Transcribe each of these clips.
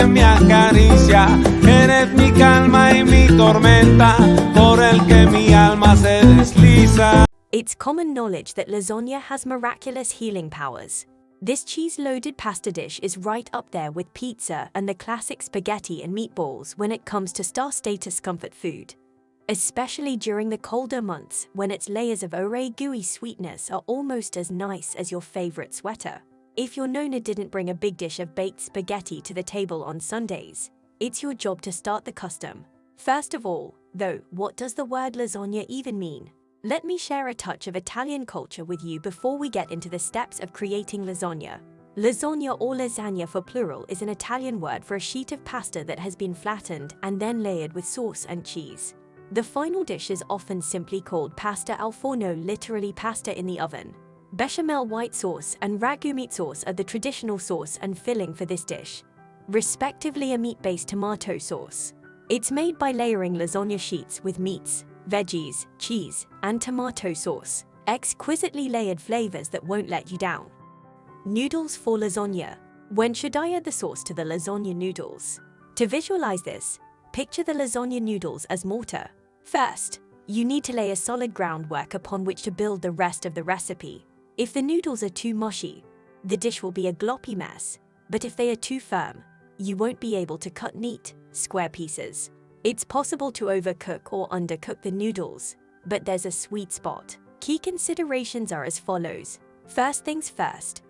que me acaricia. Eres mi calma y mi tormenta, por el que mi alma se desliza. It's common knowledge that lasagna has miraculous healing powers. This cheese-loaded pasta dish is right up there with pizza and the classic spaghetti and meatballs when it comes to star-status comfort food. Especially during the colder months when its layers of gooey sweetness are almost as nice as your favorite sweater. If your nonna didn't bring a big dish of baked spaghetti to the table on Sundays, it's your job to start the custom. First of all, though, what does the word lasagna even mean? Let me share a touch of Italian culture with you before we get into the steps of creating lasagna. Lasagna, or lasagna for plural, is an Italian word for a sheet of pasta that has been flattened and then layered with sauce and cheese. The final dish is often simply called pasta al forno, literally pasta in the oven. Bechamel white sauce and ragu meat sauce are the traditional sauce and filling for this dish, respectively a meat-based tomato sauce. It's made by layering lasagna sheets with meats, veggies, cheese, and tomato sauce, exquisitely layered flavors that won't let you down. Noodles for lasagna. When should I add the sauce to the lasagna noodles? To visualize this, picture the lasagna noodles as mortar. First, you need to lay a solid groundwork upon which to build the rest of the recipe. If the noodles are too mushy, the dish will be a gloppy mess, but if they are too firm, you won't be able to cut neat, square pieces. It's possible to overcook or undercook the noodles, but there's a sweet spot. Key considerations are as follows. First things first,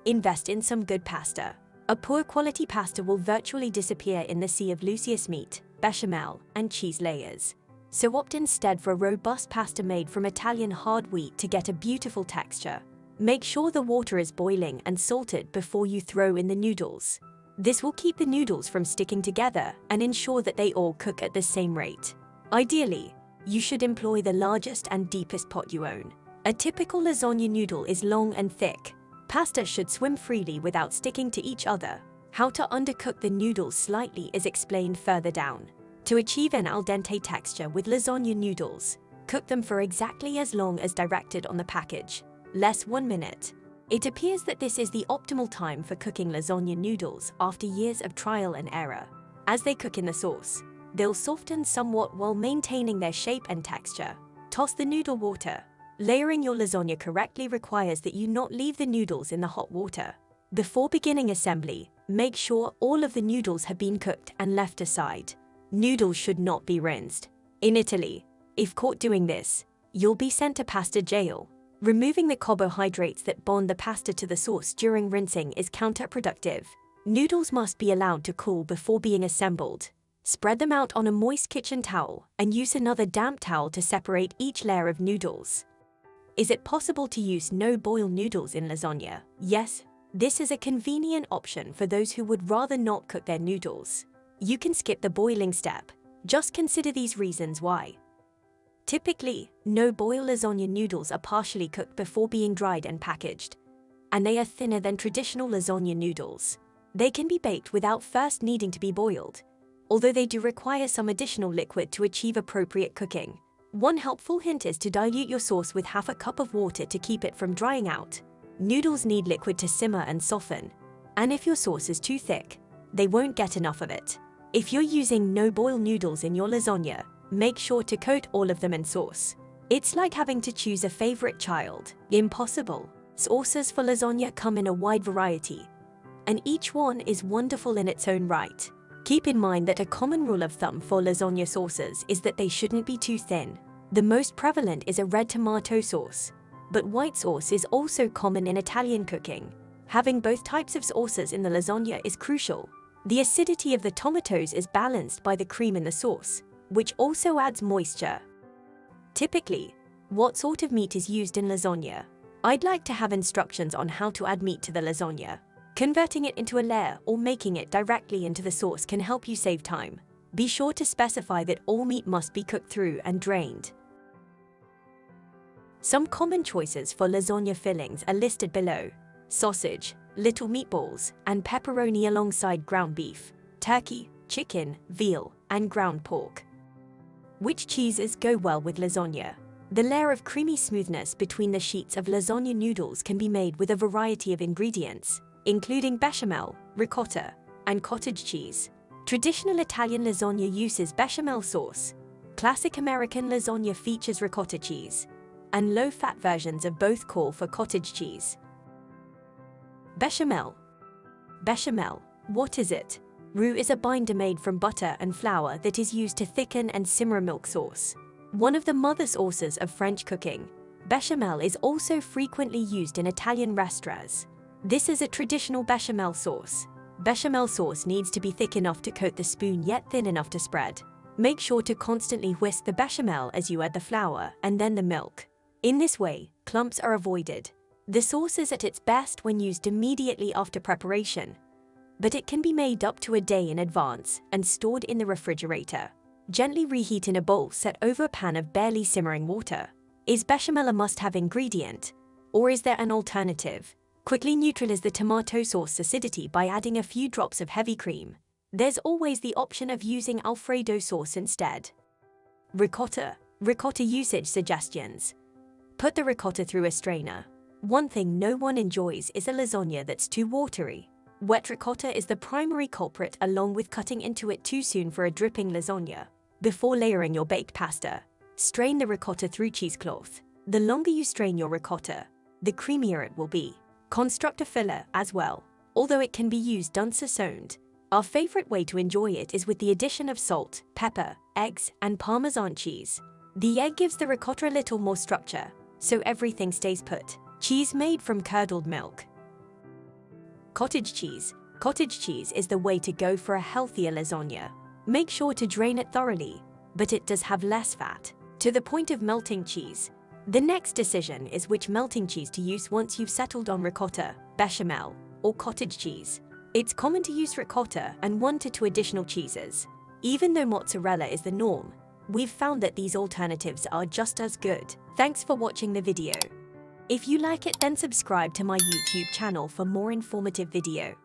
invest in some good pasta. A poor quality pasta will virtually disappear in the sea of luscious meat, bechamel, and cheese layers. So opt instead for a robust pasta made from Italian hard wheat to get a beautiful texture. Make sure the water is boiling and salted before you throw in the noodles. This will keep the noodles from sticking together and ensure that they all cook at the same rate. Ideally, you should employ the largest and deepest pot you own. A typical lasagna noodle is long and thick. Pasta should swim freely without sticking to each other. How to undercook the noodles slightly is explained further down. To achieve an al dente texture with lasagna noodles, cook them for exactly as long as directed on the package, less 1 minute. It appears that this is the optimal time for cooking lasagna noodles after years of trial and error. As they cook in the sauce, they'll soften somewhat while maintaining their shape and texture. Toss the noodle water. Layering your lasagna correctly requires that you not leave the noodles in the hot water. Before beginning assembly, make sure all of the noodles have been cooked and left aside. Noodles should not be rinsed. In Italy, if caught doing this, you'll be sent to pasta jail. Removing the carbohydrates that bond the pasta to the sauce during rinsing is counterproductive. Noodles must be allowed to cool before being assembled. Spread them out on a moist kitchen towel and use another damp towel to separate each layer of noodles. Is it possible to use no-boil noodles in lasagna? Yes, this is a convenient option for those who would rather not cook their noodles. You can skip the boiling step. Just consider these reasons why. Typically, no-boil lasagna noodles are partially cooked before being dried and packaged, and they are thinner than traditional lasagna noodles. They can be baked without first needing to be boiled, although they do require some additional liquid to achieve appropriate cooking. One helpful hint is to dilute your sauce with half a cup of water to keep it from drying out. Noodles need liquid to simmer and soften, and if your sauce is too thick, they won't get enough of it. If you're using no-boil noodles in your lasagna, make sure to coat all of them in sauce. It's like having to choose a favorite child. Impossible. Sauces for lasagna come in a wide variety, and each one is wonderful in its own right. Keep in mind that a common rule of thumb for lasagna sauces is that they shouldn't be too thin. The most prevalent is a red tomato sauce, but white sauce is also common in Italian cooking. Having both types of sauces in the lasagna is crucial. The acidity of the tomatoes is balanced by the cream in the sauce, which also adds moisture. Typically, what sort of meat is used in lasagna? I'd like to have instructions on how to add meat to the lasagna. Converting it into a layer or making it directly into the sauce can help you save time. Be sure to specify that all meat must be cooked through and drained. Some common choices for lasagna fillings are listed below: sausage, little meatballs, and pepperoni alongside ground beef, turkey, chicken, veal, and ground pork. Which cheeses go well with lasagna? The layer of creamy smoothness between the sheets of lasagna noodles can be made with a variety of ingredients, including bechamel, ricotta, and cottage cheese. Traditional Italian lasagna uses bechamel sauce. Classic American lasagna features ricotta cheese, and low-fat versions of both call for cottage cheese. Bechamel. Bechamel, what is it? Roux is a binder made from butter and flour that is used to thicken and simmer milk sauce. One of the mother sauces of French cooking, bechamel is also frequently used in Italian restaurants. This is a traditional bechamel sauce. Bechamel sauce needs to be thick enough to coat the spoon yet thin enough to spread. Make sure to constantly whisk the bechamel as you add the flour and then the milk. In this way, clumps are avoided. The sauce is at its best when used immediately after preparation, but it can be made up to a day in advance and stored in the refrigerator. Gently reheat in a bowl set over a pan of barely simmering water. Is bechamel a must-have ingredient, or is there an alternative? Quickly neutralize the tomato sauce acidity by adding a few drops of heavy cream. There's always the option of using Alfredo sauce instead. Ricotta. Ricotta usage suggestions. Put the ricotta through a strainer. One thing no one enjoys is a lasagna that's too watery. Wet ricotta is the primary culprit, along with cutting into it too soon for a dripping lasagna. Before layering your baked pasta, strain the ricotta through cheesecloth. The longer you strain your ricotta, the creamier it will be. Construct a filler as well, although it can be used unseasoned. Our favorite way to enjoy it is with the addition of salt, pepper, eggs, and Parmesan cheese. The egg gives the ricotta a little more structure, so everything stays put. Cheese made from curdled milk. Cottage cheese. Cottage cheese is the way to go for a healthier lasagna. Make sure to drain it thoroughly, but it does have less fat, to the point of melting cheese. The next decision is which melting cheese to use once you've settled on ricotta, bechamel, or cottage cheese. It's common to use ricotta and 1 to 2 additional cheeses. Even though mozzarella is the norm, we've found that these alternatives are just as good. Thanks for watching the video. If you like it, then subscribe to my YouTube channel for more informative video.